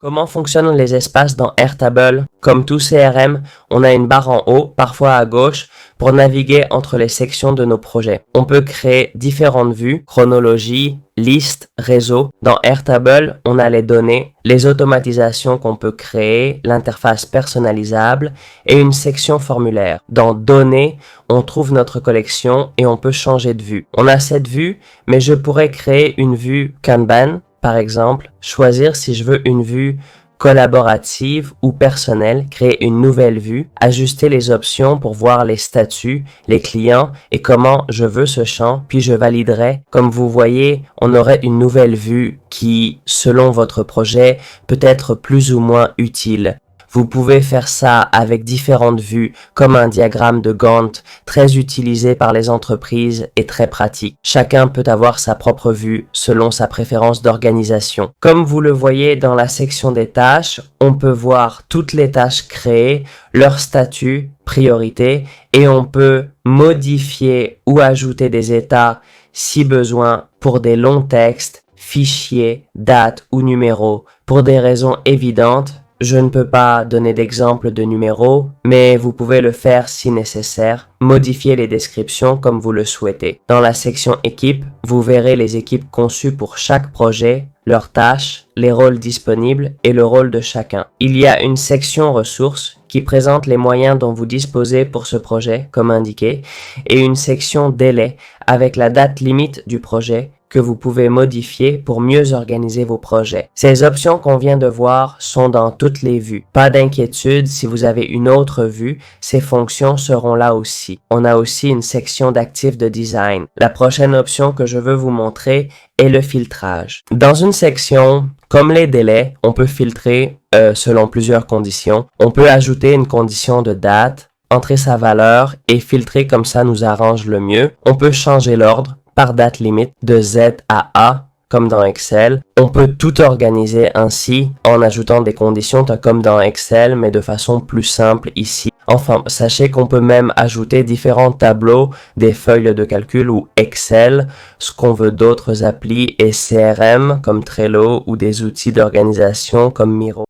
Comment fonctionnent les espaces dans Airtable? Comme tout CRM, on a une barre en haut, parfois à gauche, pour naviguer entre les sections de nos projets. On peut créer différentes vues, chronologie, liste, réseau. Dans Airtable, on a les données, les automatisations qu'on peut créer, l'interface personnalisable et une section formulaire. Dans données, on trouve notre collection et on peut changer de vue. On a cette vue, mais je pourrais créer une vue Kanban. Par exemple, choisir si je veux une vue collaborative ou personnelle, créer une nouvelle vue, ajuster les options pour voir les statuts, les clients et comment je veux ce champ, puis je validerai. Comme vous voyez, on aurait une nouvelle vue qui, selon votre projet, peut être plus ou moins utile. Vous pouvez faire ça avec différentes vues, comme un diagramme de Gantt, très utilisé par les entreprises et très pratique. Chacun peut avoir sa propre vue selon sa préférence d'organisation. Comme vous le voyez dans la section des tâches, on peut voir toutes les tâches créées, leur statut, priorité, et on peut modifier ou ajouter des états si besoin pour des longs textes, fichiers, dates ou numéros. Pour des raisons évidentes, je ne peux pas donner d'exemple de numéro, mais vous pouvez le faire si nécessaire. Modifier les descriptions comme vous le souhaitez. Dans la section équipe, vous verrez les équipes conçues pour chaque projet, leurs tâches, les rôles disponibles et le rôle de chacun. Il y a une section ressources qui présente les moyens dont vous disposez pour ce projet, comme indiqué, et une section délai avec la date limite du projet que vous pouvez modifier pour mieux organiser vos projets. Ces options qu'on vient de voir sont dans toutes les vues. Pas d'inquiétude, si vous avez une autre vue, ces fonctions seront là aussi. On a aussi une section d'actifs de design. La prochaine option que je veux vous montrer est le filtrage. Dans une section, comme les délais, on peut filtrer selon plusieurs conditions. On peut ajouter une condition de date, entrer sa valeur et filtrer comme ça nous arrange le mieux. On peut changer l'ordre par date limite de Z à A, comme dans Excel. On peut tout organiser ainsi en ajoutant des conditions comme dans Excel, mais de façon plus simple ici. Enfin, sachez qu'on peut même ajouter différents tableaux, des feuilles de calcul ou Excel, ce qu'on veut d'autres applis et CRM comme Trello ou des outils d'organisation comme Miro.